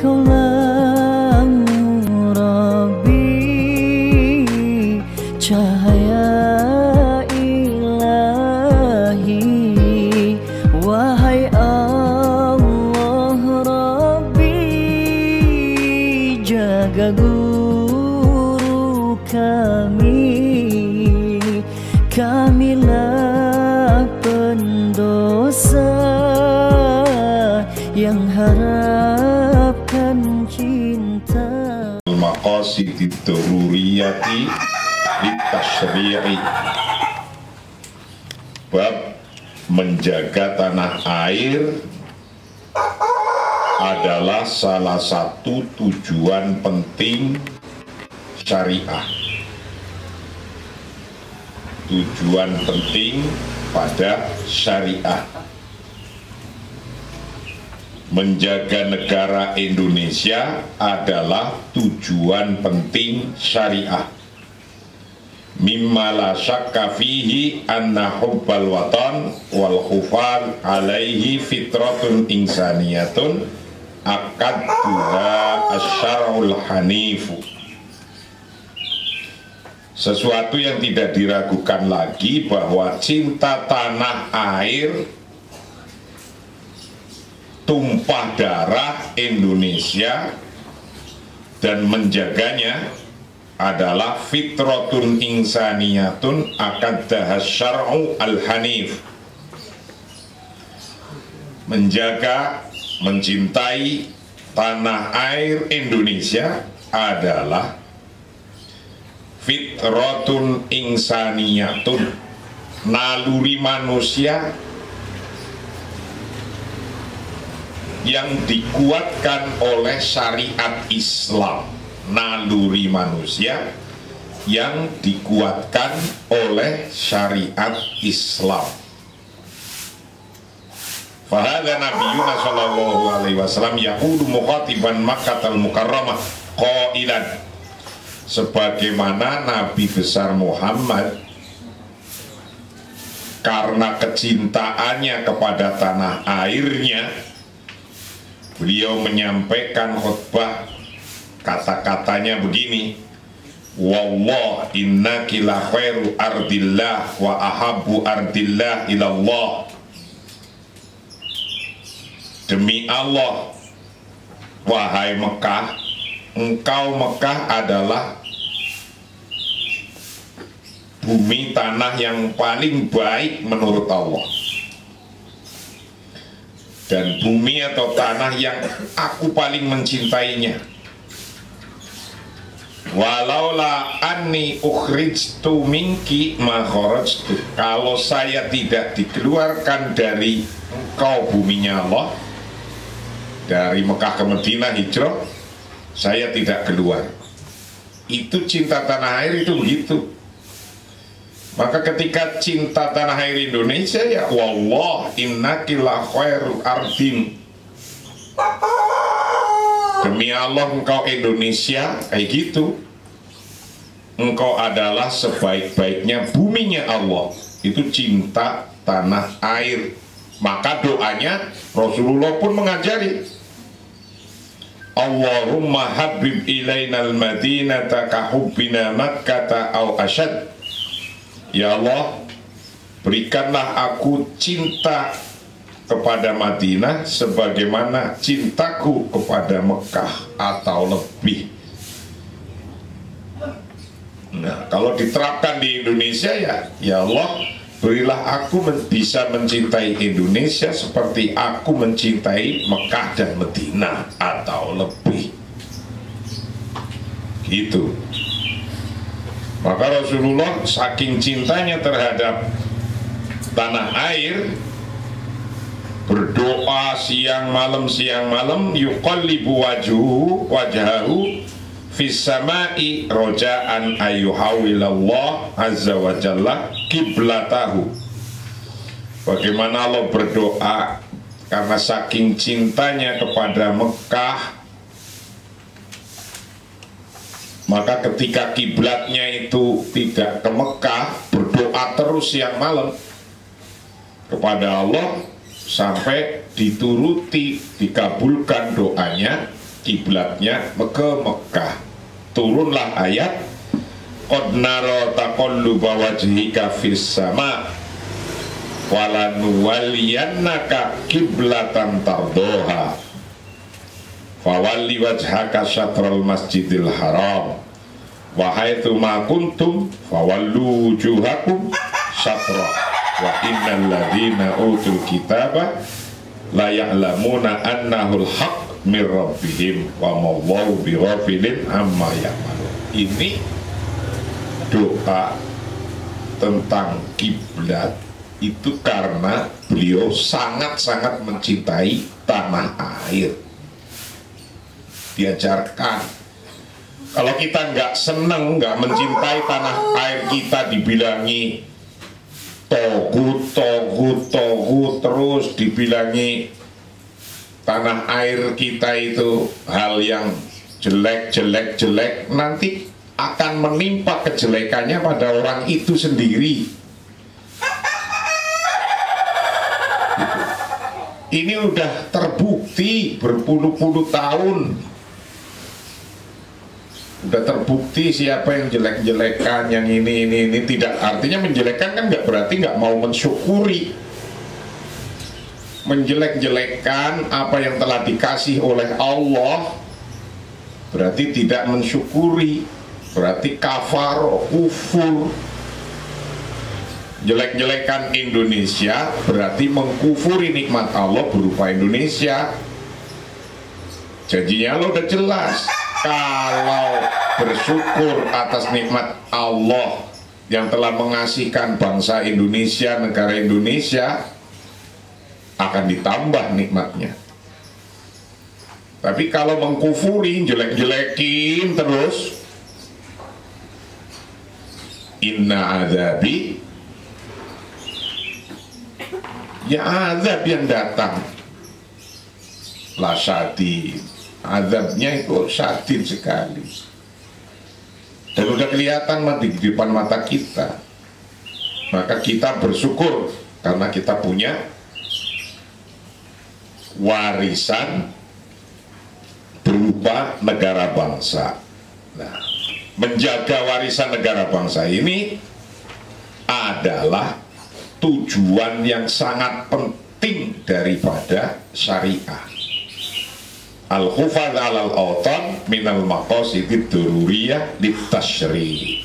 Engkaulah Rabbi, cahaya ilahi. Wahai Allah Rabbi, jaga guru kamilah pendosa yang harapkan cinta. Al-maqasidid daruriyati litasri'i. Bab menjaga tanah air adalah salah satu tujuan penting syariah. Tujuan penting pada syariah. Menjaga negara Indonesia adalah tujuan penting syariah. Mimma la syakka fihi anna hubbal watan wal khufan alaihi fitratun insaniyatun akadduha asyara'ul hanifu. Sesuatu yang tidak diragukan lagi bahwa cinta tanah air, tumpah darah Indonesia dan menjaganya adalah fitratun insaniyatun akaddaha syar'u al-hanif. Menjaga, mencintai tanah air Indonesia adalah fitratun insaniyatun, naluri manusia yang dikuatkan oleh syariat Islam. Naluri manusia yang dikuatkan oleh syariat Islam. Fahadha nabiyuna sallallahu alaihi wasallam yaqulu mukhatiban Makkah al-Mukarramah qailan, sebagaimana Nabi besar Muhammad karena kecintaannya kepada tanah airnya, beliau menyampaikan khutbah, kata-katanya begini: wallah innaki la khairu ardillah wa ahabbu ardillah ilallah. Demi Allah, wahai Mekah, engkau Mekah adalah bumi tanah yang paling baik menurut Allah, dan bumi atau tanah yang aku paling mencintainya. Walaula anni ukhrijtu minki ma kharajtu, kalau saya tidak dikeluarkan dari engkau buminya Allah, dari Mekah ke Madinah hijrah, saya tidak keluar. Itu cinta tanah air itu begitu. Maka ketika cinta tanah air Indonesia, ya wallah innaki la khairu ardin, demi Allah engkau Indonesia, kayak gitu, engkau adalah sebaik-baiknya buminya Allah. Itu cinta tanah air. Maka doanya Rasulullah pun mengajari, Allahumma habib ilainal madinata kahubbina makkata au asyad. Ya Allah, berikanlah aku cinta kepada Madinah sebagaimana cintaku kepada Mekah atau lebih. Nah, kalau diterapkan di Indonesia, ya Allah, berilah aku bisa mencintai Indonesia seperti aku mencintai Mekah dan Madinah atau lebih. Gitu. Maka Rasulullah saking cintanya terhadap tanah air, berdoa siang malam yuqallibu wajhahu fis samai roja'an ayyuhawilallah azza wa jalla kiblatahu. Bagaimana Allah berdoa karena saking cintanya kepada Mekah, maka ketika kiblatnya itu tidak ke Mekah, berdoa terus siang malam kepada Allah sampai dituruti, dikabulkan doanya kiblatnya ke Mekah. Turunlah ayat qad nara taqalluba wajhika fis sama walanuwalliyannaka kiblatan tardoha fawalli wajhaka syatral masjidil haram wa haitsu ma kuntum fawallu wujuhakum syatra wa innal ladzina utul kitaba la ya'lamuna annahul haqq mir rabbihim wa mawallahu bighafilin amma ya'malun. Ini doa tentang kiblat itu karena beliau sangat-sangat mencintai tanah air. Diajarkan, kalau kita nggak seneng, nggak mencintai tanah air kita, dibilangi togut terus, dibilangi tanah air kita itu hal yang jelek, nanti akan menimpa kejelekannya pada orang itu sendiri. Ini udah terbukti berpuluh-puluh tahun. Udah terbukti siapa yang jelek-jelekan, yang ini tidak. Artinya menjelekkan kan nggak berarti nggak mau mensyukuri. Menjelek-jelekan apa yang telah dikasih oleh Allah berarti tidak mensyukuri, berarti kafar, kufur. Jelek-jelekan Indonesia berarti mengkufuri nikmat Allah berupa Indonesia. Janjinya Allah udah jelas, kalau bersyukur atas nikmat Allah yang telah mengasihkan bangsa Indonesia, negara Indonesia, akan ditambah nikmatnya. Tapi kalau mengkufuri, jelek-jelekin terus, inna adzabi, ya azab yang datang lah syadid, azabnya itu syadid sekali dan udah kelihatan di depan mata kita. Maka kita bersyukur karena kita punya warisan berupa negara bangsa. Nah, menjaga warisan negara bangsa ini adalah tujuan yang sangat penting daripada syariah. Al-hufadz 'alal awtan minal maqasidid daruriyah lit-tasyri'.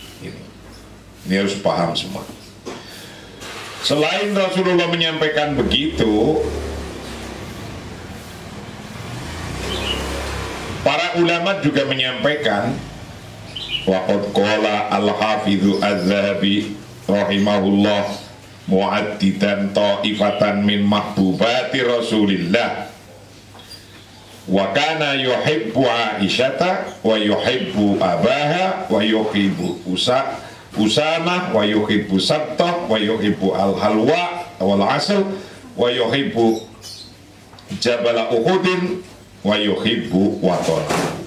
Ini harus paham semua. Selain Rasulullah menyampaikan begitu, para ulama juga menyampaikan, waqad qala al-hafidzu az-Zahabi rahimahullah mu'addidan ta'ifatan min mahbubati Rasulillah wa kana yuhibbu Aisyata wa yuhibbu abaha wa yuhibbu Usamah wa yuhibbu Sabtah wa yuhibbu al-halwa wal asal wa yuhibbu Jabal Uhudin wa yuhibbu watona.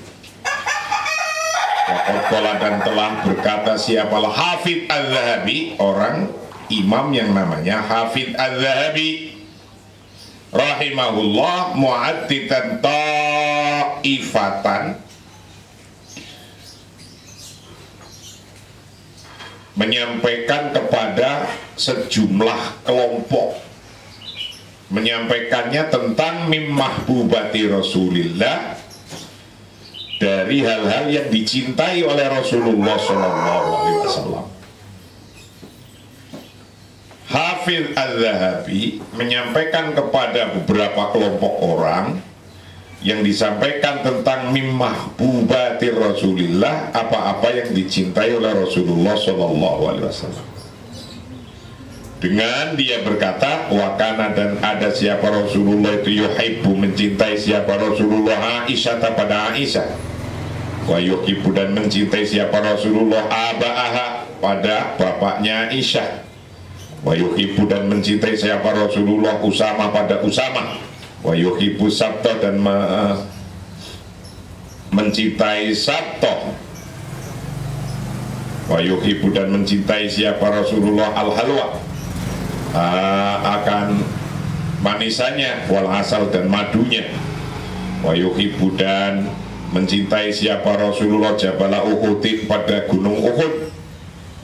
Waqad dan telah berkata siapalah Hafidz Az-Zahabi, orang imam yang namanya Hafidz Az-Zahabi rahimahullah, mu'addidan ta'ifatan, menyampaikan kepada sejumlah kelompok, menyampaikannya tentang mimmahbubati Rasulillah, dari hal-hal yang dicintai oleh Rasulullah SAW. Hafidz Az-Zahabi menyampaikan kepada beberapa kelompok orang yang disampaikan tentang mimmahbubati Rasulillah, apa-apa yang dicintai oleh Rasulullah SAW. Dengan dia berkata, wakana dan ada siapa Rasulullah itu yuhibbu, mencintai siapa Rasulullah Aisyah pada Aisyah, wa yuhibbu dan mencintai siapa Rasulullah abaaha pada bapaknya Aisyah, wa yuhibbu dan mencintai siapa Rasulullah Usamah pada Usamah, wa yuhibbu Sabtah dan mencintai Sabtah, wa yuhibbu dan mencintai siapa Rasulullah al-halwa, akan manisannya, wal asal dan madunya, wa yuhibbu dan mencintai siapa Rasulullah Jabala Uhudin pada gunung Uhud,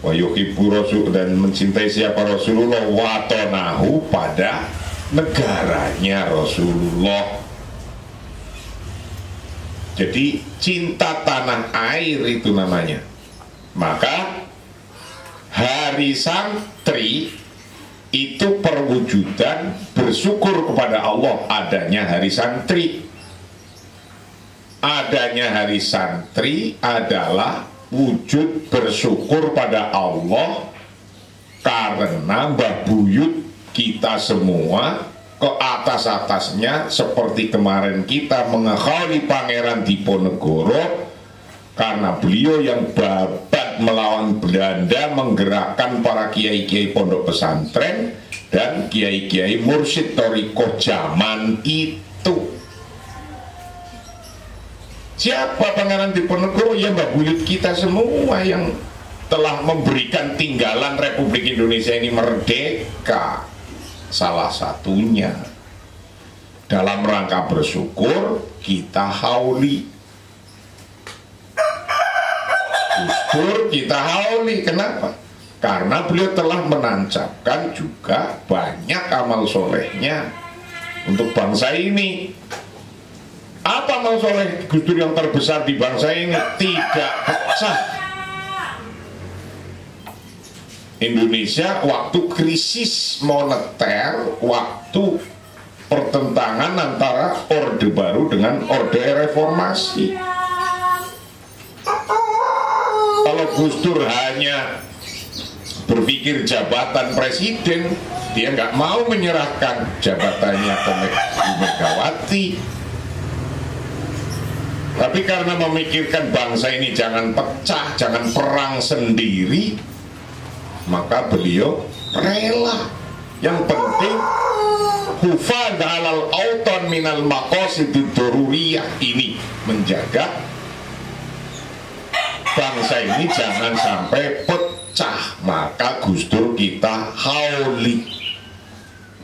wa yuhibbu Rasul dan mencintai siapa Rasulullah watanahu pada negaranya Rasulullah. Jadi cinta tanah air itu namanya. Maka hari santri itu perwujudan bersyukur kepada Allah adanya hari santri. Adanya hari santri adalah wujud bersyukur pada Allah karena Mbah Buyut kita semua ke atas-atasnya seperti kemarin kita mengekhali Pangeran Diponegoro karena beliau yang babat melawan Belanda menggerakkan para kiai-kiai pondok pesantren dan kiai-kiai mursyid thariqah zaman itu. Siapa Pangeran Diponegoro? Ya Mbah Buyut kita semua yang telah memberikan tinggalan Republik Indonesia ini merdeka. Salah satunya dalam rangka bersyukur kita hauli. Syukur kita hauli. Kenapa? Karena beliau telah menancapkan juga banyak amal solehnya untuk bangsa ini. Apa amal soleh Gus Dur yang terbesar di bangsa ini? Tidak pecah Indonesia waktu krisis moneter, waktu pertentangan antara Orde Baru dengan Orde Reformasi. Kalau Gus Dur hanya berpikir jabatan presiden, dia nggak mau menyerahkan jabatannya ke Megawati. Tapi karena memikirkan bangsa ini jangan pecah, jangan perang sendiri, maka beliau rela. Yang penting hufadz 'alal autan minal maqasidid daruriyah, ini menjaga bangsa ini jangan sampai pecah. Maka Gus Dur kita hauli.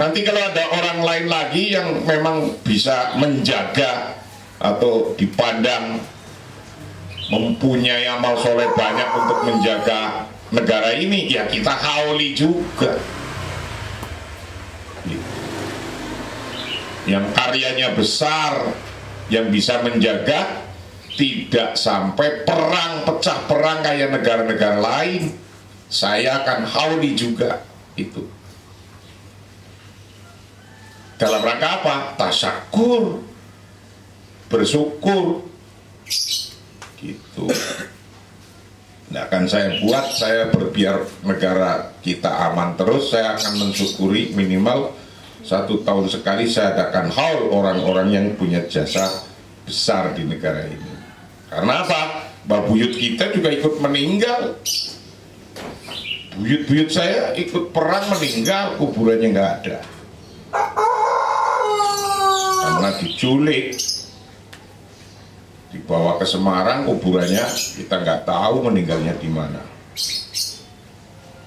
Nanti kalau ada orang lain lagi yang memang bisa menjaga atau dipandang mempunyai amal soleh banyak untuk menjaga negara ini, ya kita hauli juga. Yang karyanya besar, yang bisa menjaga tidak sampai perang, pecah perang kayak negara-negara lain, saya akan hauli juga itu. Dalam rangka apa? Tasyakur, bersyukur gitu. Nah, akan saya buat, saya berbiar negara kita aman terus, saya akan mensyukuri minimal 1 tahun sekali saya adakan haul orang-orang yang punya jasa besar di negara ini. Karena apa? Mbah Buyut kita juga ikut meninggal. Buyut-buyut saya ikut perang meninggal, kuburannya nggak ada. Karena diculik, dibawa ke Semarang, kuburannya kita nggak tahu meninggalnya di mana.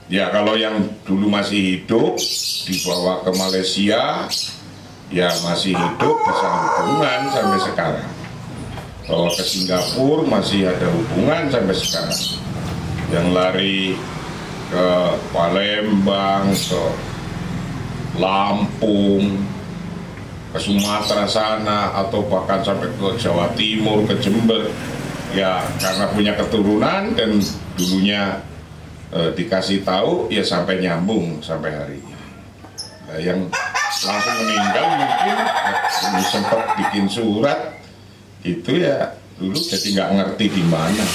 Ya kalau yang dulu masih hidup dibawa ke Malaysia, ya masih hidup, bisa hubungan sampai sekarang. Bawa ke Singapura masih ada hubungan sampai sekarang. Yang lari ke Palembang, ke Lampung, ke Sumatera sana, atau bahkan sampai ke Jawa Timur, ke Jember, ya karena punya keturunan dan dulunya dikasih tahu, ya sampai nyambung sampai hari ini. Nah, yang langsung meninggal mungkin sempat bikin surat itu ya dulu jadi nggak ngerti di mana.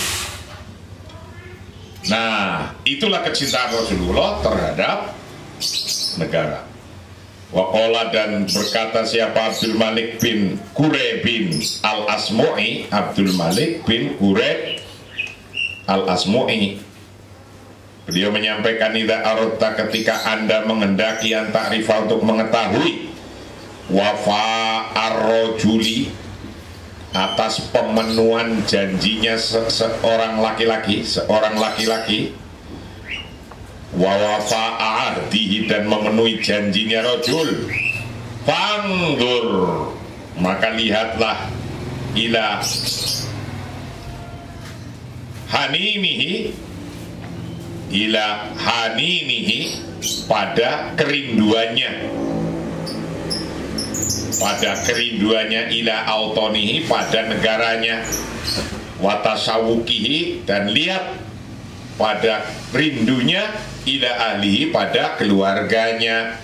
Nah, itulah kecintaan Rasulullah terhadap negara. Waqala, dan berkata siapa Abdul Malik bin Qurayb bin Al-Asmu'i, Abdul Malik bin Qurayb Al-Asmu'i, beliau menyampaikan, idza aradta, ketika Anda menghendaki anta'rifa, untuk mengetahui wafa ar-rajuli, atas pemenuhan janjinya seorang laki-laki, wa wafa ahdihi, dan memenuhi janjinya rajul, fangdur, maka lihatlah ila haninihi, ila haninihi, pada kerinduannya, pada kerinduannya, ila autonihi, pada negaranya, watasawukihi, dan lihat pada rindunya, ila ahlihi, pada keluarganya,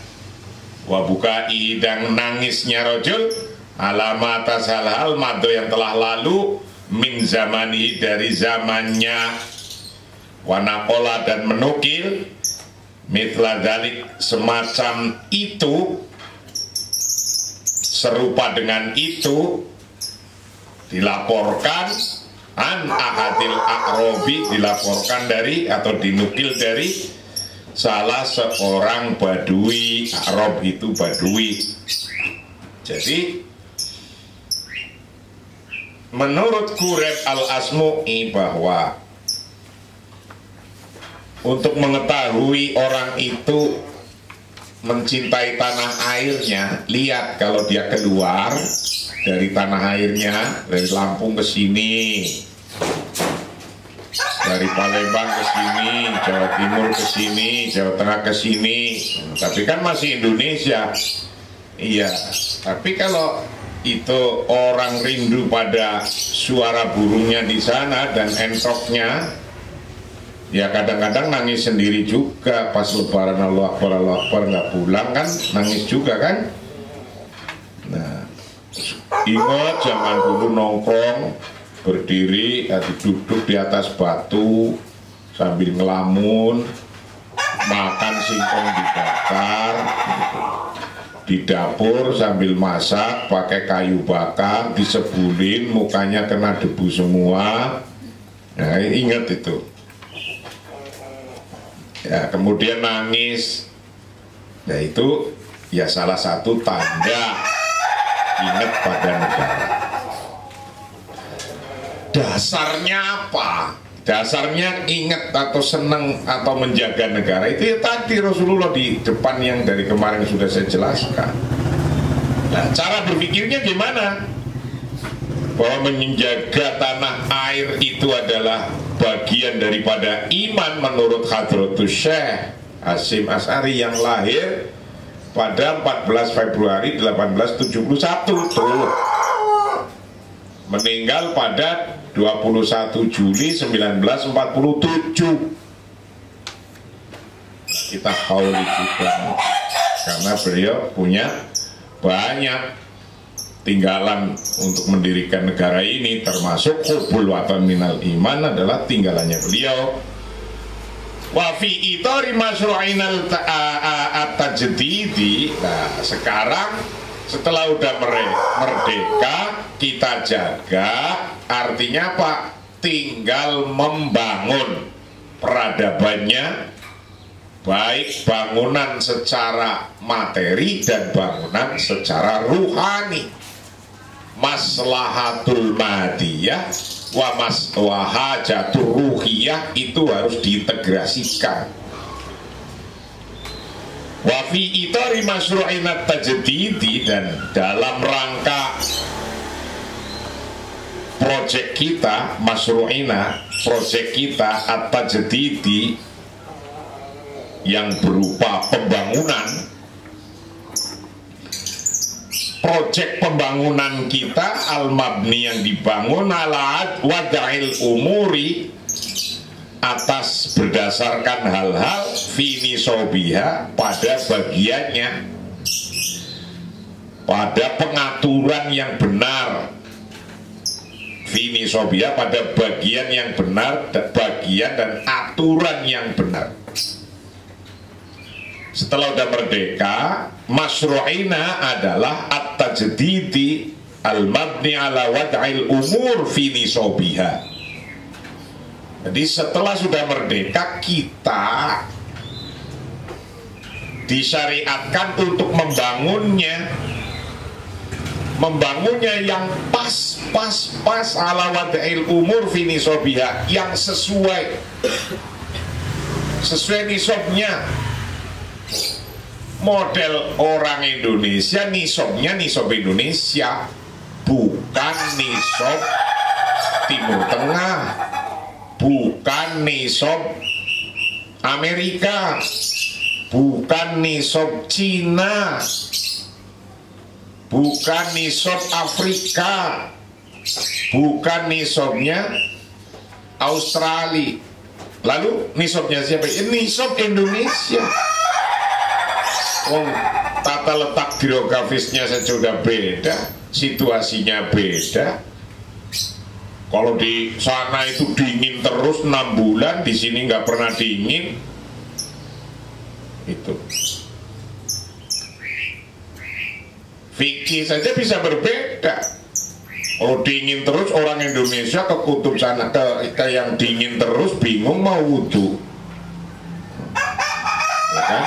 wabukai, dan nangisnya rojul alamat atas hal-hal mado yang telah lalu, min zamani, dari zamannya, wanakola, dan menukil, mitla dalik, semacam itu, serupa dengan itu, dilaporkan an ahadil akrobi, dilaporkan dari atau dinukil dari salah seorang badui. Akrob itu badui. Jadi menurut Qureb al-Asmu'i bahwa untuk mengetahui orang itu mencintai tanah airnya, lihat kalau dia keluar dari tanah airnya, dari Lampung ke sini, dari Palembang ke sini, Jawa Timur ke sini, Jawa Tengah ke sini, tapi kan masih Indonesia. Iya, tapi kalau itu orang rindu pada suara burungnya di sana dan entoknya, ya kadang-kadang nangis sendiri juga pas lebaran. Allah Akbar nggak pulang kan, nangis juga kan. Nah, ingat zaman dulu nongkrong berdiri, duduk di atas batu sambil ngelamun, makan singkong dibakar, di dapur sambil masak pakai kayu bakar, disebulin, mukanya kena debu semua. Nah, ingat itu. Ya, kemudian nangis. Ya, itu ya salah satu tanda ingat pada negara. Dasarnya apa? Dasarnya ingat atau senang atau menjaga negara itu ya tadi Rasulullah di depan yang dari kemarin sudah saya jelaskan. Nah, cara berpikirnya gimana? Bahwa menjaga tanah air itu adalah bagian daripada iman menurut Hadratus Syekh Hasyim Asy'ari yang lahir pada 14 Februari 1871 tuh, meninggal pada 21 Juli 1947. Kita hauli juga karena beliau punya banyak tinggalan untuk mendirikan negara ini, termasuk hubul watan minal iman adalah tinggalannya beliau. Wa fi itori masyru'inal at-tajdidi. Nah, sekarang setelah udah merdeka, kita jaga, artinya apa? Tinggal membangun peradabannya, baik bangunan secara materi dan bangunan secara ruhani. Maslahatul madiyah wa hajatul ruhiyah itu harus diintegrasikan. Wa fi itari masyru'inat tajdidi, dan dalam rangka proyek kita masyru'ina, proyek kita at-tajdidi yang berupa pembangunan, proyek pembangunan kita al-mabni yang dibangun ala wada'il umuri, atas berdasarkan hal-hal fini sobiha, pada bagiannya, pada pengaturan yang benar, fini sobiha, pada bagian yang benar, bagian dan aturan yang benar. Setelah udah merdeka, masyru'ina adalah at-tajdidi al-mabni ala wad'il umur fi nisobiha. Jadi setelah sudah merdeka, kita disyariatkan untuk membangunnya yang pas ala wad'il umur fi nisobiha, yang sesuai nisobnya. Model orang Indonesia, nisobnya nisob Indonesia, bukan bukan nisab Timur Tengah, bukan nisab Amerika, bukan nisab Cina, bukan nisab Afrika, bukan nisabnya Australia. Lalu nisabnya siapa? Nisab Indonesia. Tata letak geografisnya saja sudah beda, situasinya beda. Kalau di sana itu dingin terus 6 bulan, di sini nggak pernah dingin. Itu. Fikih saja bisa berbeda. Kalau dingin terus orang Indonesia ke kutub sana, ke yang dingin terus bingung mau wudhu. Ya kan?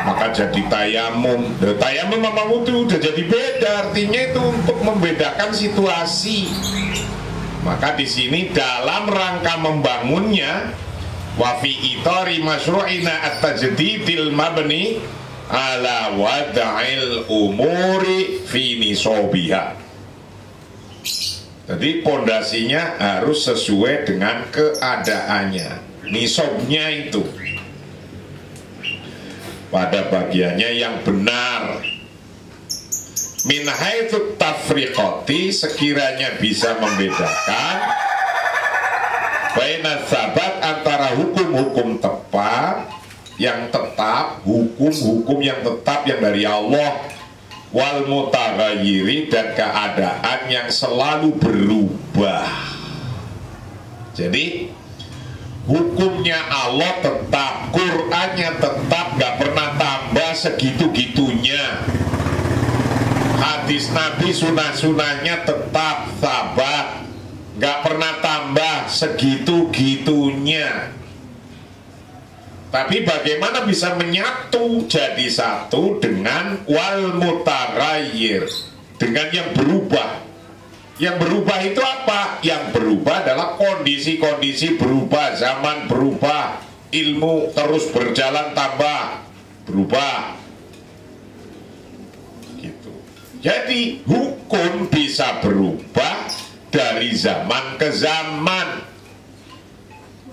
Maka jadi tayamum. Tayamum sama wudhu udah jadi beda. Artinya itu untuk membedakan situasi. Maka di sini dalam rangka membangunnya, wa fi itari masyru'ina at-tajdidil mabni ala wada'il umuri fi nisobiha. Jadi pondasinya harus sesuai dengan keadaannya, nisobnya itu pada bagiannya yang benar. Min haitsu tafriqati, sekiranya bisa membedakan baina sabat, antara hukum-hukum tepat yang tetap, hukum-hukum yang tetap yang dari Allah, wal mutaghayyiri, dan keadaan yang selalu berubah. Jadi hukumnya Allah tetap, Qur'annya tetap, gak pernah tambah segitu-gitunya. Hadis Nabi, sunah-sunahnya tetap sabat, gak pernah tambah segitu-gitunya. Tapi bagaimana bisa menyatu jadi satu dengan wal mutaghayyir, dengan yang berubah. Yang berubah itu apa? Yang berubah adalah kondisi-kondisi berubah, zaman berubah, ilmu terus berjalan tambah, berubah. Gitu. Jadi hukum bisa berubah dari zaman ke zaman.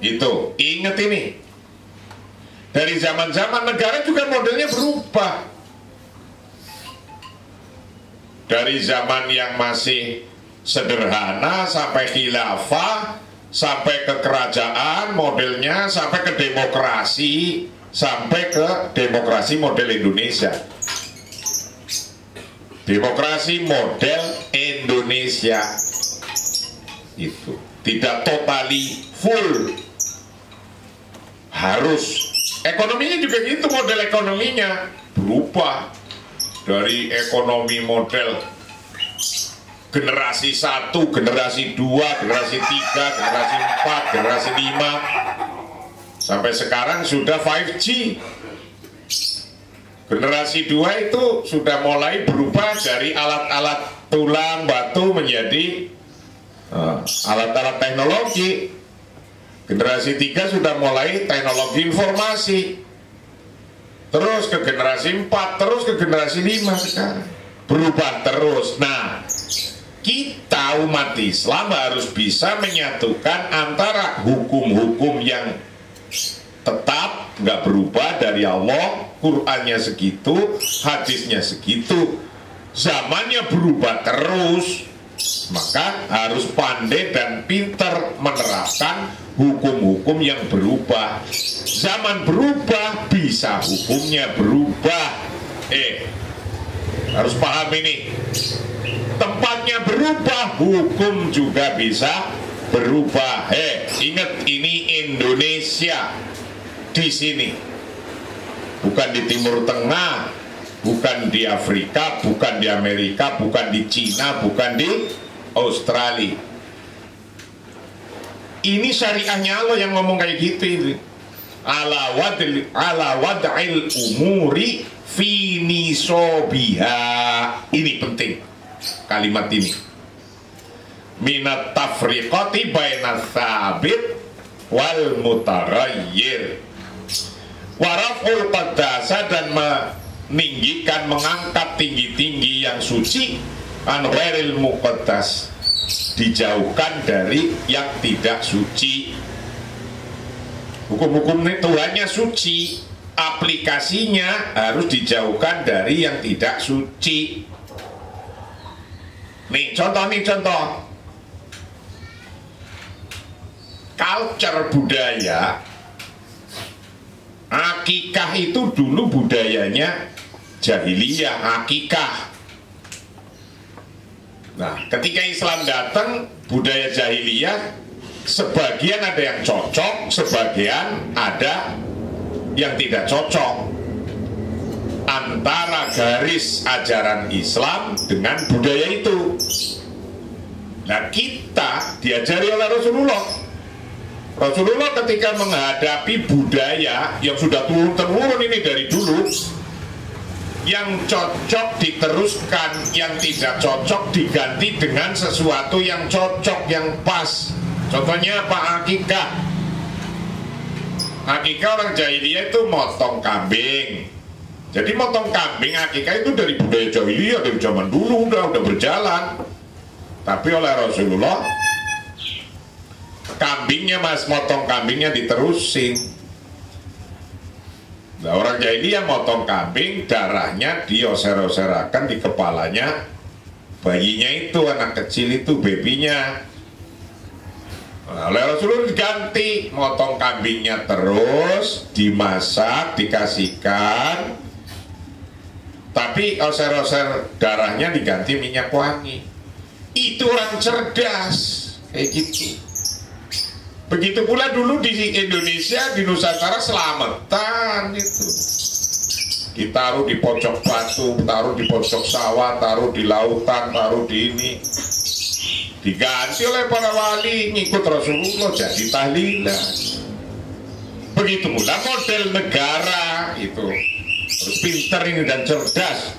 Itu, ingat ini. Dari zaman-zaman negara juga modelnya berubah. Dari zaman yang masih sederhana sampai khilafah, sampai ke kerajaan modelnya, sampai ke demokrasi, sampai ke demokrasi model Indonesia. Demokrasi model Indonesia itu tidak totally full, harus. Ekonominya juga gitu, model ekonominya berubah dari ekonomi model generasi 1, generasi 2, generasi 3, generasi 4, generasi 5, sampai sekarang sudah 5G. Generasi 2 itu sudah mulai berubah dari alat-alat tulang batu menjadi alat-alat teknologi. Generasi 3 sudah mulai teknologi informasi. Terus ke generasi 4, terus ke generasi 5 sekarang. Berubah terus. Nah, kita umat Islam harus bisa menyatukan antara hukum-hukum yang tetap nggak berubah dari Allah, Qur'annya segitu, hadisnya segitu, zamannya berubah terus, maka harus pandai dan pintar menerapkan hukum-hukum yang berubah. Zaman berubah, bisa hukumnya berubah. Harus paham ini. Tempatnya berubah, hukum juga bisa berubah. Ingat, ini Indonesia. Di sini, bukan di Timur Tengah, bukan di Afrika, bukan di Amerika, bukan di Cina, bukan di Australia. Ini syariahnya Allah yang ngomong kayak gitu itu. Ala wad'il umuri fi nisobiha. Ini penting kalimat ini. Minat tafriqati baina tsabit wal mutaghayyir. Waraful qadasa, dan meninggikan, mengangkat tinggi-tinggi yang suci, an ghairil muqaddas, dijauhkan dari yang tidak suci. Hukum-hukum Tuhannya suci, aplikasinya harus dijauhkan dari yang tidak suci. Nih contoh. Culture budaya, akikah itu dulu budayanya jahiliyah, akikah. Nah, ketika Islam datang, budaya jahiliyah sebagian ada yang cocok, sebagian ada yang tidak cocok antara garis ajaran Islam dengan budaya itu. Nah, kita diajari oleh Rasulullah ketika menghadapi budaya yang sudah turun-temurun ini dari dulu, yang cocok diteruskan, yang tidak cocok diganti dengan sesuatu yang cocok, yang pas. Contohnya apa? Akikah. Akikah orang jahiliyah itu motong kambing. Jadi motong kambing, akikah itu dari budaya jahiliyah, dari zaman dulu udah berjalan. Tapi oleh Rasulullah, kambingnya motong kambingnya diterusin. Nah, orang jahiliyah motong kambing, darahnya dioser-oserakan di kepalanya bayinya itu, anak kecil itu, babynya. Nah, oleh Rasulullah diganti, motong kambingnya terus dimasak, dikasihkan, tapi oser-oser darahnya diganti minyak wangi. Itu orang cerdas kayak gitu. Begitu pula dulu di Indonesia, di Nusantara, selamatan itu ditaruh di pojok batu, taruh di pojok sawah, taruh di lautan, taruh di ini, diganti oleh para wali, ngikut Rasulullah jadi tahlilan. Begitu pula model negara itu harus pinter ini dan cerdas,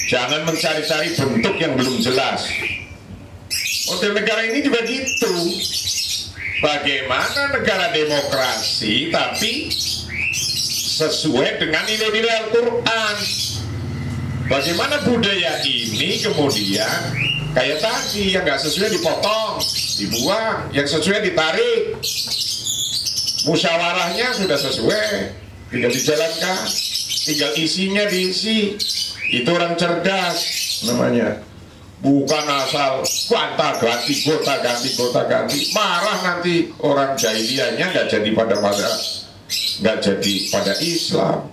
jangan mencari-cari bentuk yang belum jelas. Model negara ini juga gitu. Bagaimana negara demokrasi tapi sesuai dengan nilai-nilai Al-Quran. Bagaimana budaya ini kemudian kayak tadi, yang nggak sesuai dipotong, dibuang, yang sesuai ditarik. Musyawarahnya sudah sesuai, tinggal dijalankan, tinggal isinya diisi. Itu orang cerdas namanya. Bukan asal gonta-ganti, marah nanti orang jahiliyahnya nggak jadi pada Islam.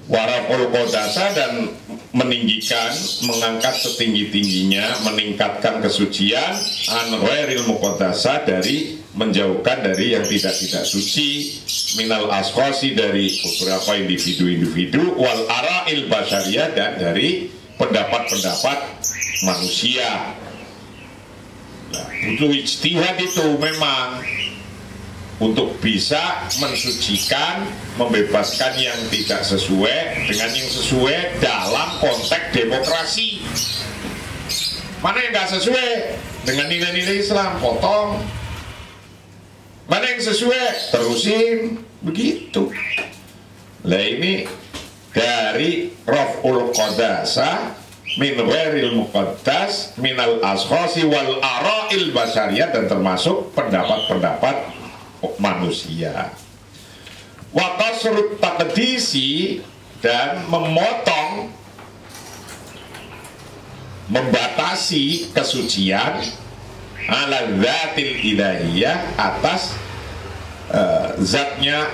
Waraful qadasa, dan meninggikan, mengangkat setinggi-tingginya, meningkatkan kesucian an ghairil muqaddasa, dari menjauhkan dari yang tidak suci, minal asqasi, dari beberapa individu-individu, wal ara'il basyariyah, dan dari pendapat-pendapat manusia. Nah, butuh ijtihad itu memang untuk bisa mensucikan, membebaskan yang tidak sesuai dengan yang sesuai dalam konteks demokrasi. Mana yang nggak sesuai dengan nilai-nilai Islam, potong. Mana yang sesuai, terusin, begitu. Nah, ini dari raf'ul qadasa min ghairil muqaddas minal askhasi wal ara'il basyariyah, dan termasuk pendapat-pendapat manusia. Wa qasrut taqdisi, dan memotong, membatasi kesucian ala zatil ilahiyah, atas zatnya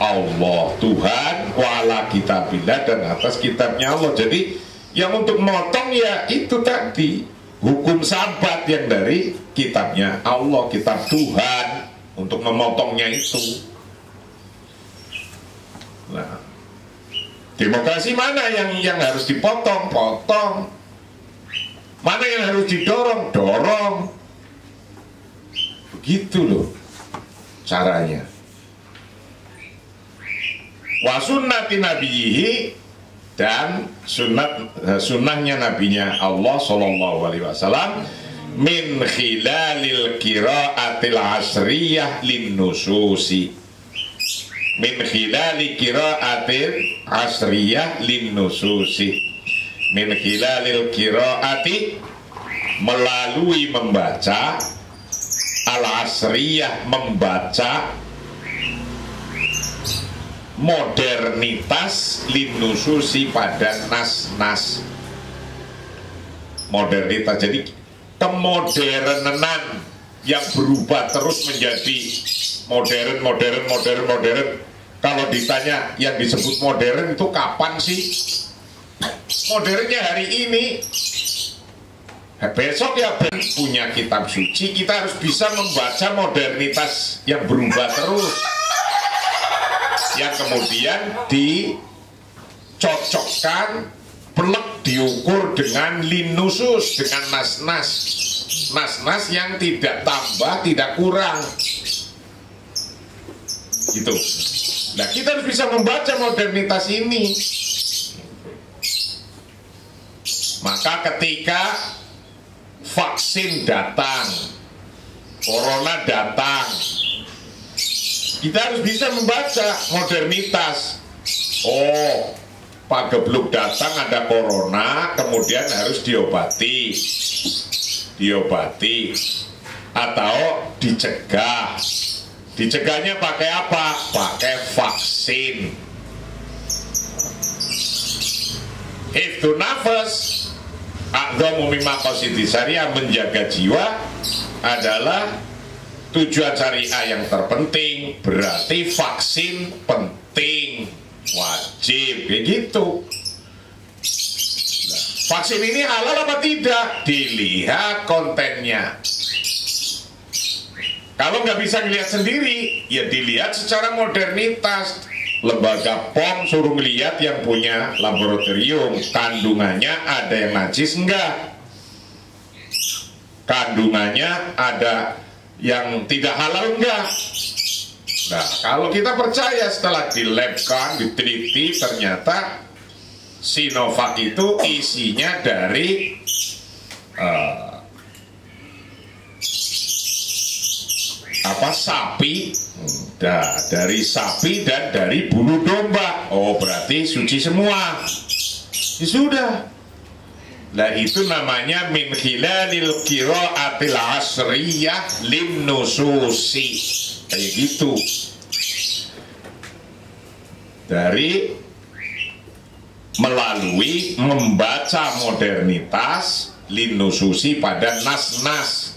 Allah Tuhan, wa ala kitabillah, dan atas kitabnya Allah. Jadi yang untuk memotong ya itu tadi hukum sabat yang dari kitabnya Allah, kitab Tuhan, untuk memotongnya itu. Nah, demokrasi mana yang harus dipotong, potong. Mana yang harus didorong, dorong. Begitu loh caranya. Wa sunnati nabiyhi, dan sunnahnya nabinya Allah sallallahu alaihi wasallam, min khilalil qiraatil asriyah lin nususi, min khilali qiraatil asriyah lin nususi, min hilalil qiraati, melalui membaca, al-asriyah membaca modernitas, linususi pada nas-nas modernitas. Jadi kemodernan yang berubah terus menjadi modern. Kalau ditanya yang disebut modern itu kapan sih? Modernnya hari ini. Besok ya punya kitab suci, kita harus bisa membaca modernitas yang berubah terus, yang kemudian dicocokkan, pelek diukur dengan linusus, dengan nas-nas yang tidak tambah, tidak kurang gitu. Nah, kita harus bisa membaca modernitas ini. Maka ketika vaksin datang, corona datang, kita harus bisa membaca modernitas. Oh, Pak Gebluk datang, ada corona, kemudian harus diobati atau dicegah. Dicegahnya pakai apa? Pakai vaksin. Itu nafas. A'dhamu mimma qasidi syariah, menjaga jiwa adalah tujuan syariah yang terpenting. Berarti vaksin penting, wajib, begitu. Nah, vaksin ini halal apa tidak? Dilihat kontennya. Kalau nggak bisa ngelihat sendiri, ya dilihat secara modernitas. Lembaga POM suruh melihat yang punya laboratorium, kandungannya ada yang najis enggak, kandungannya ada yang tidak halal enggak. Nah, kalau kita percaya setelah dilabkan, diteliti, ternyata Sinovac itu isinya dari sapi, dari sapi dan dari bulu domba. Oh, berarti suci semua. Ya sudah. Nah, itu namanya min hilalil qiraatil asriyah lim nususi. Kayak gitu. Dari melalui membaca modernitas linususi pada nas-nas.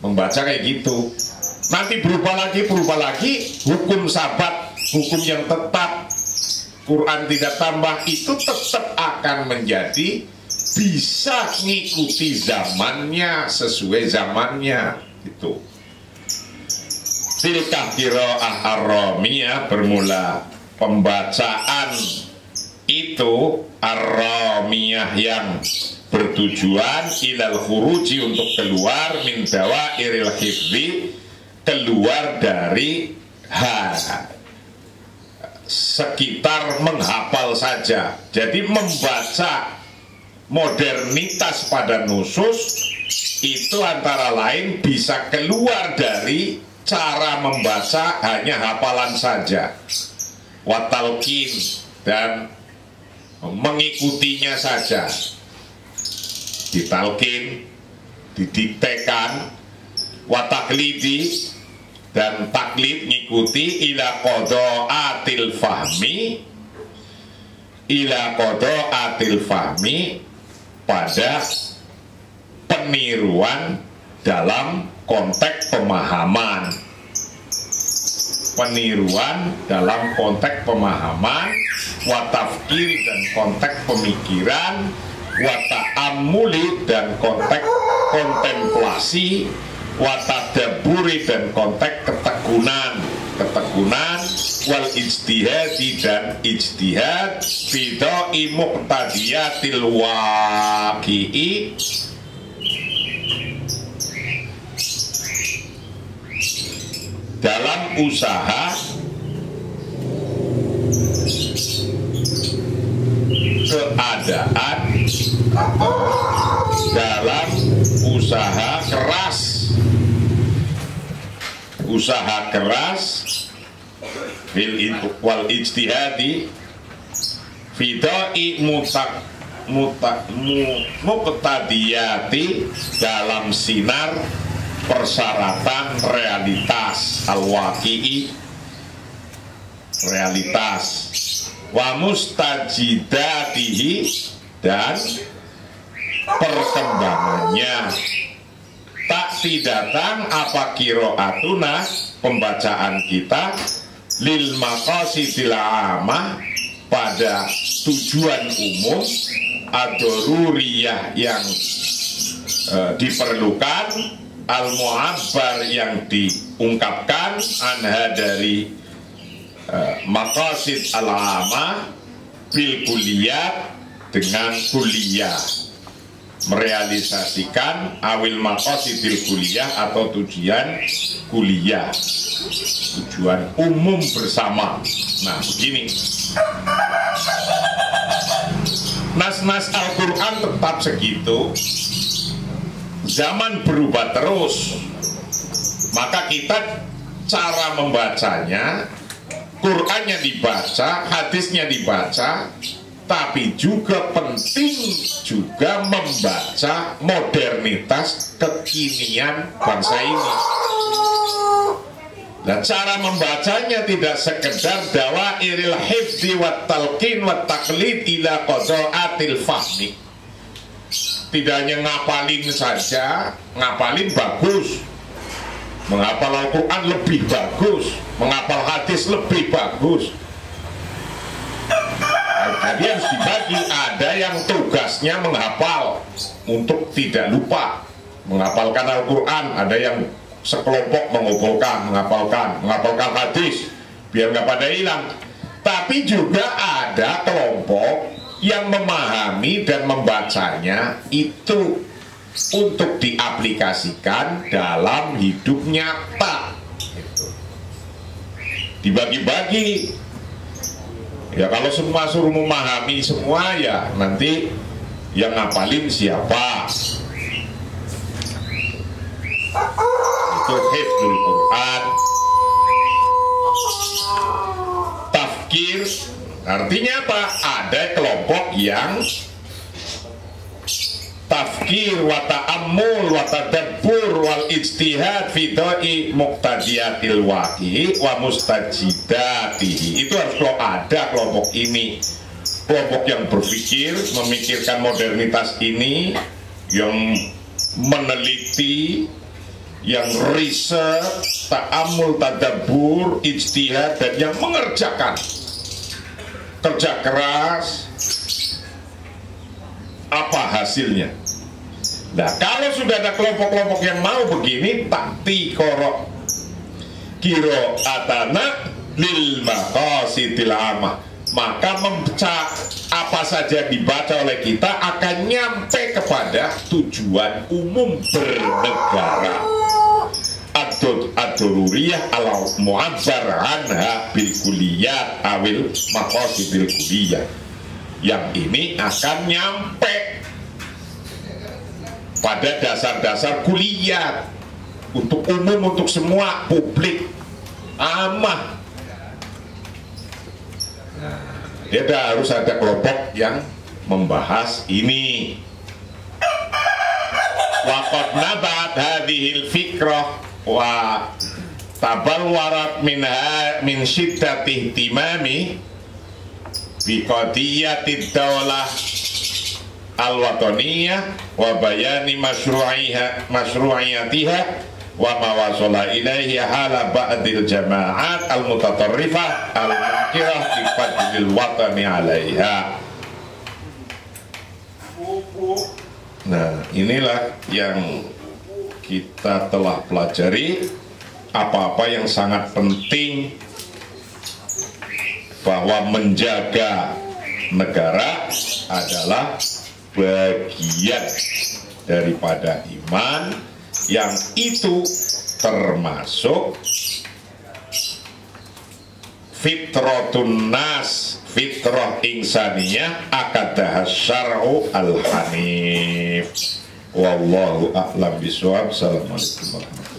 Membaca kayak gitu. Nanti berubah lagi, hukum sabat, hukum yang tetap, Quran tidak tambah, itu tetap akan menjadi bisa ngikuti zamannya, sesuai zamannya gitu. Tilkah qiraah ar-ramiyah, bermula pembacaan itu ar-ramiyah yang bertujuan ilal khuruji, untuk keluar min dawairil hifzi, keluar dari sekitar menghafal saja. Jadi membaca modernitas pada nusus itu antara lain bisa keluar dari cara membaca hanya hafalan saja, watalkin, dan mengikutinya saja, ditalkin, didiktekan, wataklidi, dan taklid, ngikuti, ila qadaatil fahmi, pada peniruan dalam konteks pemahaman. Peniruan dalam konteks pemahaman, watafkiri, dan konteks pemikiran, wata'amuli, dan konteks kontemplasi, watadaburi, dan konteks ketekunan, wal ijtihadi, dan ijtihad, fidai muqtadiyatil waqi'i, dalam usaha keadaan, dalam usaha keras, wal ijtihadi, fidai muqtadiyati dalam sinar persyaratan realitas al-waqi'i, realitas, wa mustajidatihi, dan perkembangannya. Tak tidatan apa kiroatuna, pembacaan kita, lil maqasidil amah, pada tujuan umum, ad-daruriyah yang diperlukan, al-mu'abbar yang diungkapkan, anha dari maqasid al-amah, bil kulliyat, dengan kuliah, merealisasikan awil maqasidil kuliah atau tujuan kuliah, tujuan umum bersama. Nah begini, nas-nas Al-Quran tetap segitu, zaman berubah terus, maka kita cara membacanya, Qurannya dibaca, hadisnya dibaca, tapi juga penting juga membaca modernitas kekinian bangsa ini. Nah, cara membacanya tidak sekedar dawairil hifzi wat talqin wat taqlid ila qadaatil fahmi. Tidak hanya ngapalin saja, ngapalin bagus, menghafal Al-Quran lebih bagus, menghafal hadis lebih bagus. Jadi harus dibagi, ada yang tugasnya menghafal untuk tidak lupa, menghafalkan Al-Quran, ada yang sekelompok menghafalkan hadis biar nggak pada hilang. Tapi juga ada kelompok yang memahami dan membacanya itu untuk diaplikasikan dalam hidup nyata. Dibagi-bagi. Ya kalau semua suruh memahami semua, ya nanti yang ngapalin siapa? Itu hifdzul Quran. Tafkir artinya apa? Ada kelompok yang tafkir wa ta'ammul wa tadabbur wal ijtihad fi da'i muqtadiyatil waqi wa mustajidatihi. Itu harus ada kelompok ini, kelompok yang berpikir, memikirkan modernitas ini, yang meneliti, yang riset, ta'ammul, tadabbur, ijtihad, dan yang mengerjakan kerja keras. Apa hasilnya? Nah, kalau sudah ada kelompok-kelompok yang mau begini, takti koro kiro atana lil maqasidil amah, maka membaca apa saja dibaca oleh kita akan nyampe kepada tujuan umum bernegara. Ad-daruriyah al mu'abbar anha bil kulliyat awil maqasidil kulliyah. Yang ini akan nyampe pada dasar-dasar kuliah untuk umum, untuk semua publik, amah. Dia harus ada kelompok yang membahas ini. Waqad nabat hadhil fikrah wa tabalwarat min syiddati ihtimami biqadiyatid daulah al-wataniyah wa bayani masyru'iyatiha wa ma wasala ilaihi hala ba'dil jama'at al-mutatarrifah al-munkirah bi fadlil watani 'alaiha. Nah, inilah yang kita telah pelajari, apa-apa yang sangat penting, bahwa menjaga negara adalah bagian daripada iman, yang itu termasuk fitratun nas, fitrah insaniyah, akadah syar'u al-hanif. Wallahu a'lam bishawab. Assalamualaikum warahmatullahi wabarakatuh.